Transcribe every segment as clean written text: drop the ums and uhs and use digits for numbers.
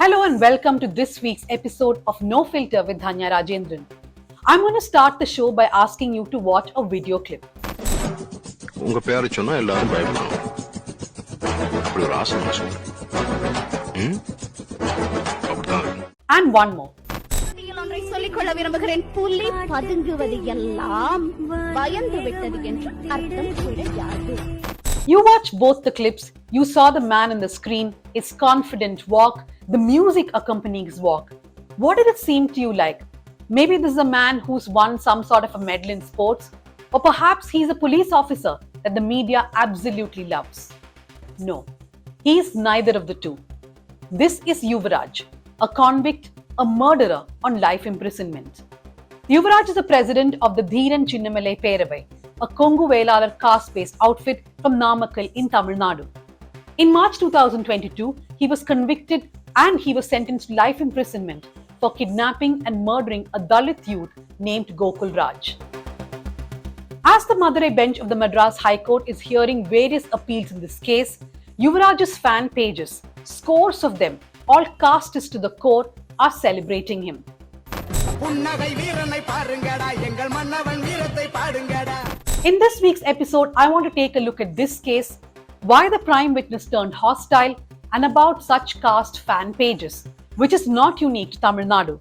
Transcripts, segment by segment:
Hello and welcome to this week's episode of No Filter with Dhanya Rajendran. I'm going to start the show by asking you to watch a video clip. உங்க பேரை சொன்னா எல்லாரும் பயப்படணும். அப்படி ஒரு ஆசை மனசுல. அப்படிதான். And one more. ஒன்றை சொல்லிக்கொள்ள விரும்புகிறேன். புலி பதுங்குவது எல்லாம் பயந்து விட்டது என்று அர்த்தம் கிடையாது. You watched both the clips, you saw the man on the screen, his confident walk, the music accompanying his walk. What did it seem to you like? Maybe this is a man who's won some sort of a medal in sports, or perhaps he's a police officer that the media absolutely loves. No, he's neither of the two. This is Yuvaraj, a convict, a murderer on life imprisonment. Yuvaraj is the president of the Dheeran Chinnamalai Peravai, a Kongu Velalar caste-based outfit from Namakkal in Tamil Nadu. In March 2022, he was convicted and he was sentenced to life imprisonment for kidnapping and murdering a Dalit youth named Gokulraj. As the Madurai bench of the Madras High Court is hearing various appeals in this case, Yuvaraj's fan pages, scores of them, all Casteist to the core, are celebrating him. In this week's episode, I want to take a look at this case, why the prime witness turned hostile, and about such caste fan pages, which is not unique to Tamil Nadu.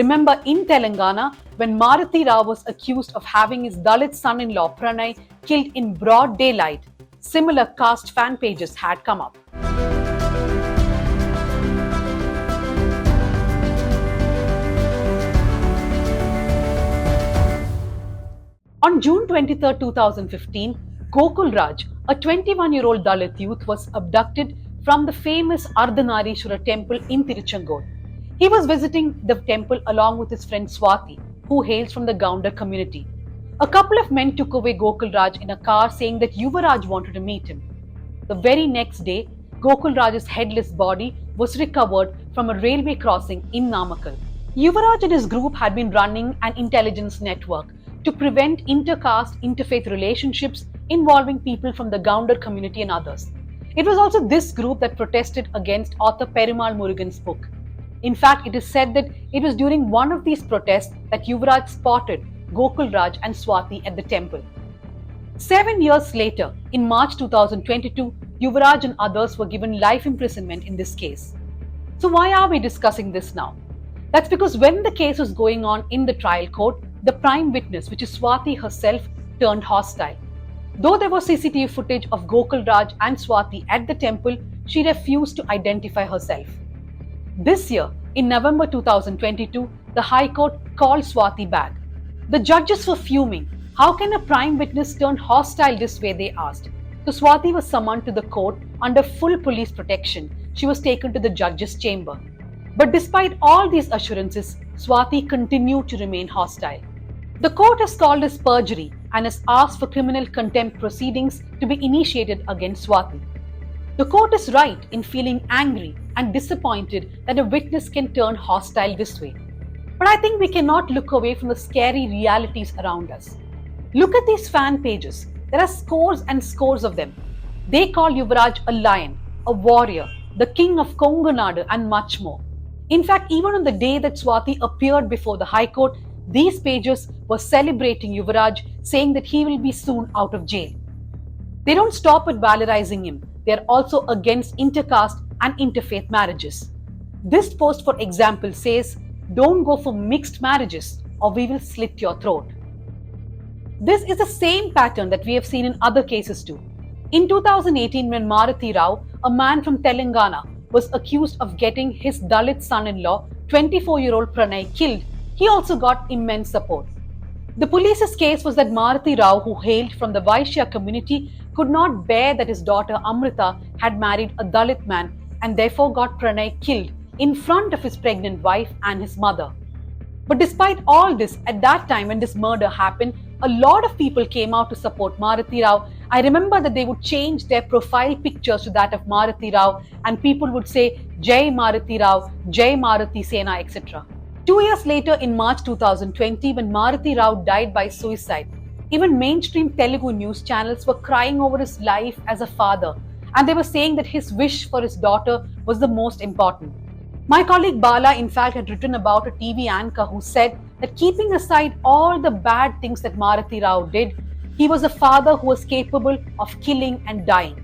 Remember in Telangana, when Maruti Rao was accused of having his Dalit son-in-law Pranay killed in broad daylight, similar caste fan pages had come up. On June 23, 2015, Gokulraj, a 21-year-old Dalit youth, was abducted from the famous Ardhanarishwara temple in Tiruchengood. He was visiting the temple along with his friend Swathi, who hails from the Gounder community. A couple of men took away Gokulraj in a car saying that Yuvaraj wanted to meet him. The very next day, Gokulraj's headless body was recovered from a railway crossing in Namakkal. Yuvaraj and his group had been running an intelligence network to prevent inter-caste, interfaith relationships involving people from the Gounder community and others. It was also this group that protested against author Perumal Murugan's book. In fact, it is said that it was during one of these protests that Yuvaraj spotted Gokulraj and Swathi at the temple. 7 years later, in March 2022, Yuvaraj and others were given life imprisonment in this case. So why are we discussing this now? That's because when the case was going on in the trial court, the prime witness, which is Swathi herself, turned hostile. Though there was CCTV footage of Gokulraj and Swathi at the temple, she refused to identify herself. This year, in November 2022, the High Court called Swathi back. The judges were fuming. How can a prime witness turn hostile this way, they asked. So Swathi was summoned to the court under full police protection. She was taken to the judge's chamber. But despite all these assurances, Swathi continued to remain hostile. The court has called this perjury and has asked for criminal contempt proceedings to be initiated against Swathi. The court is right in feeling angry and disappointed that a witness can turn hostile this way. But I think we cannot look away from the scary realities around us. Look at these fan pages. There are scores and scores of them. They call Yuvaraj a lion, a warrior, the king of Kongu Nadu, and much more. In fact, even on the day that Swathi appeared before the High Court, these pages were celebrating Yuvaraj, saying that he will be soon out of jail. They don't stop at valorizing him. They are also against intercaste and interfaith marriages. This post, for example, says, "Don't go for mixed marriages or we will slit your throat." This is the same pattern that we have seen in other cases too. In 2018, when Maruti Rao, a man from Telangana, was accused of getting his Dalit son-in-law, 24-year-old Pranay, killed, he also got immense support. The police's case was that Maruti Rao, who hailed from the Vaishya community, could not bear that his daughter Amrita had married a Dalit man and therefore got Pranay killed in front of his pregnant wife and his mother. But despite all this, at that time when this murder happened, a lot of people came out to support Maruti Rao. I remember that they would change their profile pictures to that of Maruti Rao and people would say, "Jai Maruti Rao, Jai Maruti Sena," etc. 2 years later, in March 2020, when Maruti Rao died by suicide, even mainstream Telugu news channels were crying over his life as a father, and they were saying that his wish for his daughter was the most important. My colleague Bala, in fact, had written about a TV anchor who said that keeping aside all the bad things that Marathi Rao did, he was a father who was capable of killing and dying.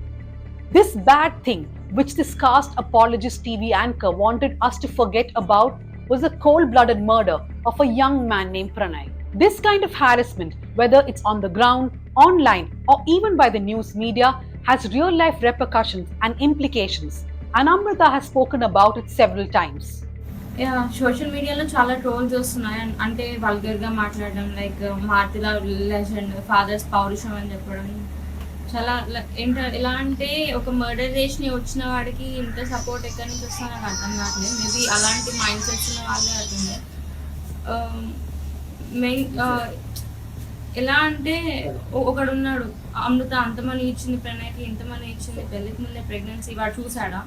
This bad thing, which this caste apologist TV anchor wanted us to forget about, was the cold-blooded murder of a young man named Pranay. This kind of harassment, whether it's on the ground, online, or even by the news media, has real-life repercussions and implications, and Amrita has spoken about it several times. Yeah social మీడియాలో చాలా trolls వస్తున్నాయి. అంటే వల్గర్గా మాట్లాడడం, like మార్తిలా legend, fathers పౌరుషం అని చెప్పడం, చాలా ఎలా అంటే ఒక మర్డర్ చేసి వచ్చిన వాడికి ఇంత సపోర్ట్ ఎక్కడి నుంచి వస్తుందో నాకు అర్థం కావట్లేదు. మేబీ అలాంటి మైండ్ సెట్స్ ఉన్న వాళ్ళే అవుతుంది. మెయిన్ ఎలా అంటే ఒకడున్నాడు, అమృత అంతమని ఇచ్చింది ప్రణయ్కి, ఇంతమని ఇచ్చింది పెళ్లికి ముందే ప్రెగ్నెన్సీ, వాడు చూసాడా?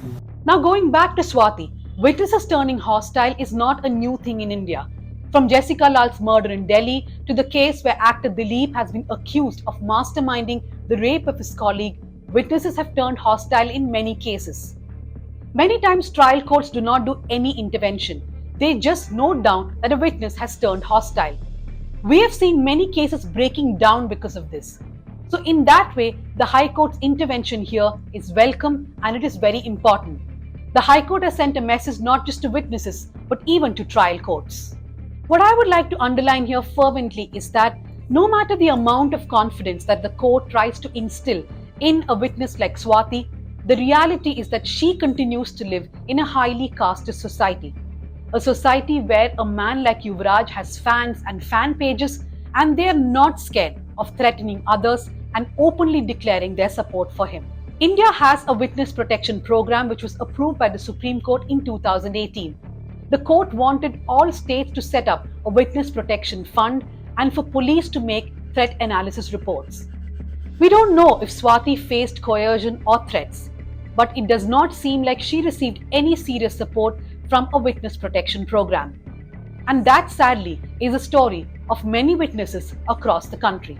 Now going back to Swathi, witnesses turning hostile is not a new thing in India. From Jessica Lal's murder in Delhi to the case where actor Dalit has been accused of masterminding the rape of his colleague, witnesses have turned hostile in many cases. Many times trial courts do not do any intervention. They just note down that a witness has turned hostile. We have seen many cases breaking down because of this. So in that way, the High Court's intervention here is welcome and it is very important. The High Court has sent a message not just to witnesses, but even to trial courts. What I would like to underline here fervently is that no matter the amount of confidence that the court tries to instill in a witness like Swathi, the reality is that she continues to live in a highly casteist society. A society where a man like Yuvaraj has fans and fan pages, and they are not scared of threatening others and openly declaring their support for him. India has a witness protection program which was approved by the Supreme Court in 2018. The court wanted all states to set up a witness protection fund and for police to make threat analysis reports. We don't know if Swathi faced coercion or threats, but it does not seem like she received any serious support from a witness protection program. And that sadly is a story of many witnesses across the country.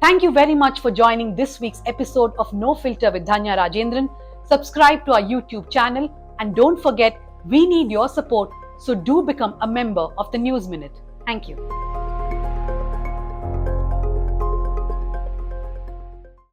Thank you very much for joining this week's episode of No Filter with Dhanya Rajendran. Subscribe to our YouTube channel and don't forget, we need your support, so do become a member of the News Minute. Thank you.